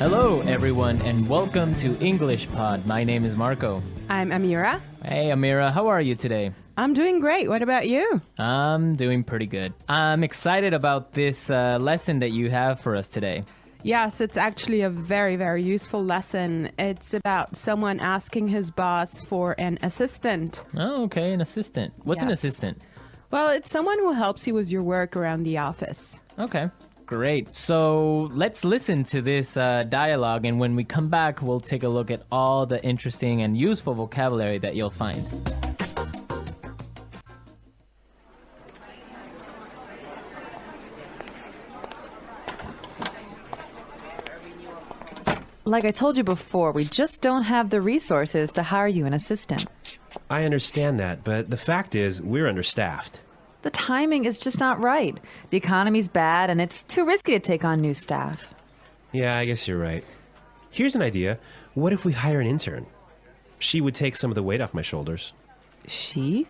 Hello, everyone, and welcome to English Pod. My name is Marco. I'm Amira. Hey, Amira, how are you today? I'm doing great. What about you? I'm doing pretty good. I'm excited about this lesson that you have for us today. Yes, it's actually a very, very useful lesson. It's about someone asking his boss for an assistant. Oh, okay, an assistant. What's an Yes. assistant? Well, it's someone who helps you with your work around the office. Okay, great. So let's listen to this dialogue, and when we come back, we'll take a look at all the interesting and useful vocabulary that you'll find. Like I told you before, we just don't have the resources to hire you an assistant. I understand that, but the fact is, we're understaffed. The timing is just not right. The economy's bad, and it's too risky to take on new staff. Yeah, I guess you're right. Here's an idea. What if we hire an intern? She would take some of the weight off my shoulders. She?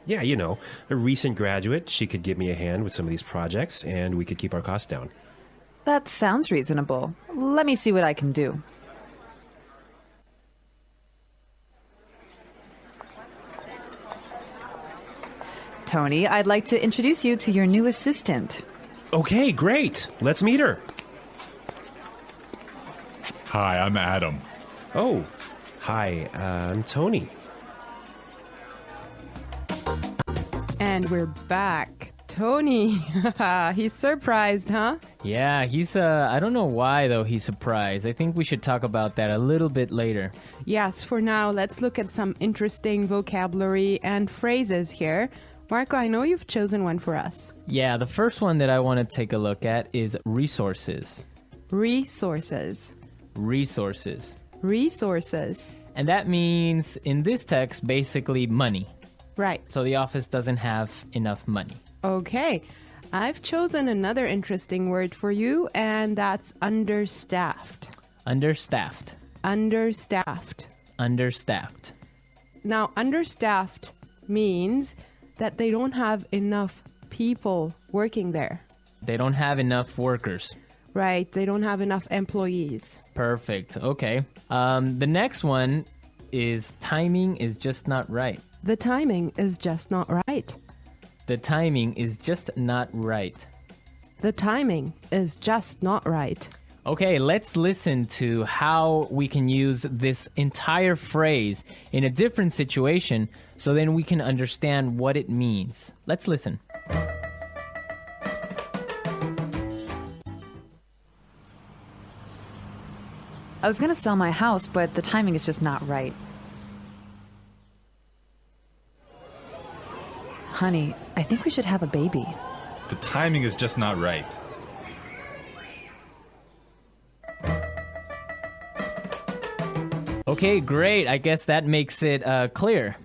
Yeah, you know, a recent graduate. She could give me a hand with some of these projects, and we could keep our costs down. That sounds reasonable. Let me see what I can do. Tony, I'd like to introduce you to your new assistant. Okay, great. Let's meet her. Hi, I'm Adam. Oh, hi, I'm Tony. And we're back. Tony. He's surprised, huh? Yeah, he's, I don't know why, though, he's surprised. I think we should talk about that a little bit later. Yes, for now, let's look at some interesting vocabulary and phrases here. Marco, I know you've chosen one for us. Yeah, the first one that I want to take a look at is resources. Resources. Resources. Resources. And that means, in this text, basically money. Right. So the office doesn't have enough money. Okay. I've chosen another interesting word for you, and that's understaffed. Understaffed. Understaffed. Understaffed. Now, understaffed means that they don't have enough people working there. They don't have enough workers. Right. They don't have enough employees. Perfect. Okay. The next one is timing is just not right. The timing is just not right. The timing is just not right. The timing is just not right. Okay, let's listen to how we can use this entire phrase in a different situation so then we can understand what it means. Let's listen. I was going to sell my house, but the timing is just not right. Honey, I think we should have a baby. The timing is just not right. Okay, great. I guess that makes it clear.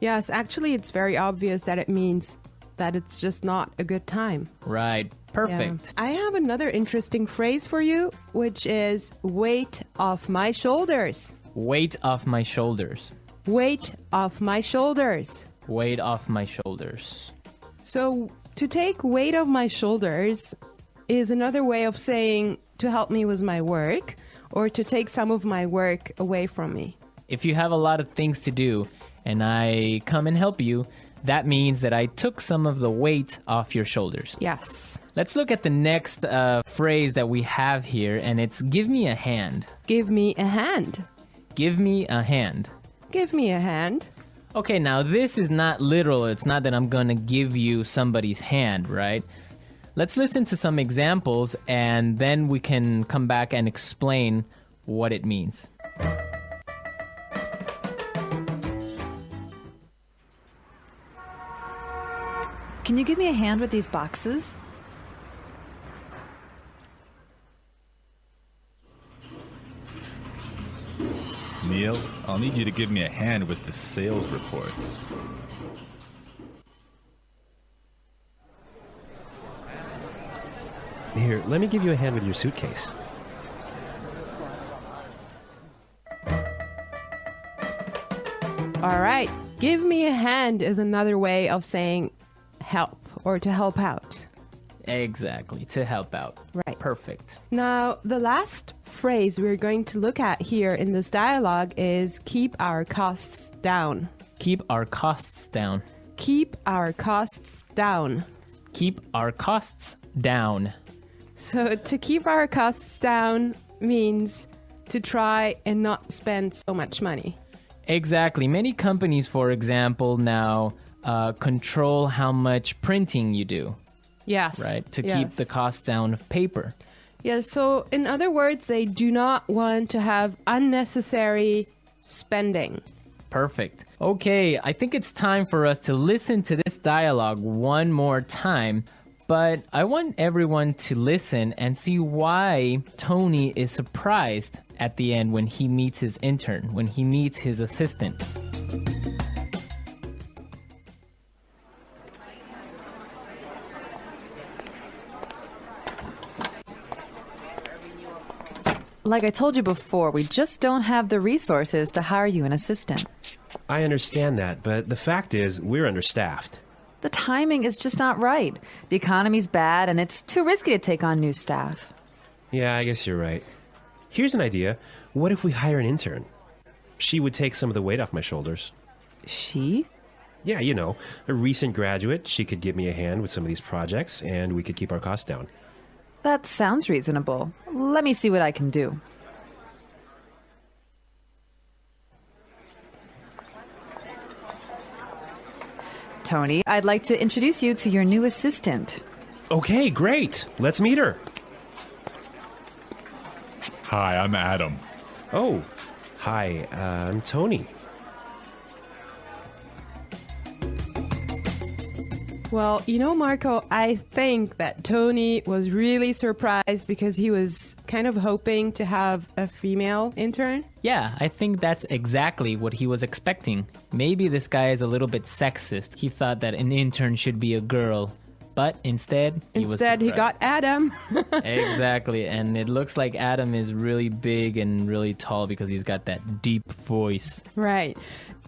Yes, actually, it's very obvious that it means that it's just not a good time. Right. Perfect. Yeah. I have another interesting phrase for you, which is weight off my shoulders. Weight off my shoulders. Weight off my shoulders. Weight off my shoulders. So, to take weight off my shoulders is another way of saying to help me with my work or to take some of my work away from me. If you have a lot of things to do and I come and help you, that means that I took some of the weight off your shoulders. Yes. Let's look at the next phrase that we have here, and it's give me a hand. Give me a hand. Give me a hand. Give me a hand. Okay, now this is not literal. It's not that I'm going to give you somebody's hand, right? Let's listen to some examples, and then we can come back and explain what it means. Can you give me a hand with these boxes? Neil, I'll need you to give me a hand with the sales reports. Here, let me give you a hand with your suitcase. All right. Give me a hand is another way of saying help or to help out. Exactly, to help out. Right. Perfect. Now, the last phrase we're going to look at here in this dialogue is keep our costs down. Keep our costs down. Keep our costs down. Keep our costs down. So, to keep our costs down means to try and not spend so much money. Exactly. Many companies, for example, now control how much printing you do, Yes. right? To keep Yes. the cost down of paper. Yeah, so in other words, they do not want to have unnecessary spending. Perfect. Okay, I think it's time for us to listen to this dialogue one more time, but I want everyone to listen and see why Tony is surprised at the end when he meets his intern, when he meets his assistant. Like I told you before, we just don't have the resources to hire you an assistant. I understand that, but the fact is, we're understaffed. The timing is just not right. The economy's bad, and it's too risky to take on new staff. Yeah, I guess you're right. Here's an idea. What if we hire an intern? She would take some of the weight off my shoulders. She? Yeah, you know, a recent graduate. She could give me a hand with some of these projects, and we could keep our costs down. That sounds reasonable. Let me see what I can do. Tony, I'd like to introduce you to your new assistant. Okay, great. Let's meet her. Hi, I'm Adam. Oh, hi, I'm Tony. Well, you know, Marco, I think that Tony was really surprised because he was kind of hoping to have a female intern. Yeah, I think that's exactly what he was expecting. Maybe this guy is a little bit sexist. He thought that an intern should be a girl, but instead he got Adam. Exactly, and it looks like Adam is really big and really tall because he's got that deep voice. Right.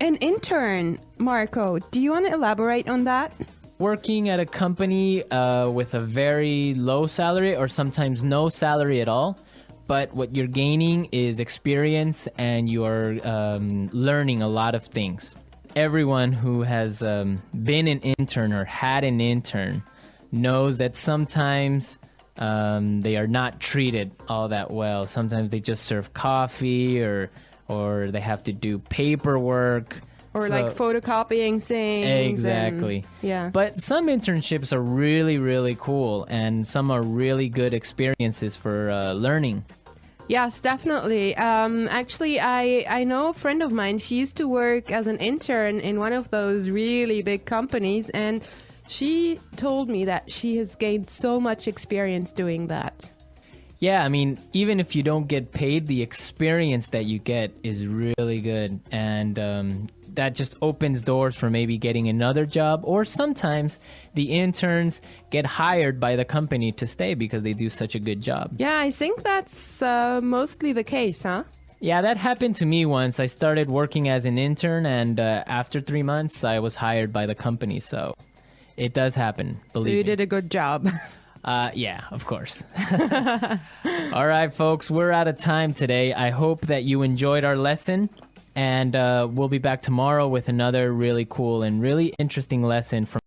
An intern, Marco, do you want to elaborate on that? Working at a company with a very low salary or sometimes no salary at all, but what you're gaining is experience and you're learning a lot of things. Everyone who has been an intern or had an intern knows that sometimes they are not treated all that well. Sometimes they just serve coffee or they have to do paperwork. Or So- like photocopying things. Exactly. And, yeah. But some internships are really, really cool, and some are really good experiences for learning. Yes, definitely. Actually, I know a friend of mine. She used to work as an intern in one of those really big companies, and she told me that she has gained so much experience doing that. Yeah, I mean, even if you don't get paid, the experience that you get is really good, and that just opens doors for maybe getting another job, or sometimes the interns get hired by the company to stay because they do such a good job. Yeah, I think that's mostly the case, huh? Yeah, that happened to me once. I started working as an intern, and after 3 months, I was hired by the company, so it does happen, So believe you me. did a good job. Yeah, of course. All right, folks, we're out of time today. I hope that you enjoyed our lesson, and we'll be back tomorrow with another really cool and really interesting lesson from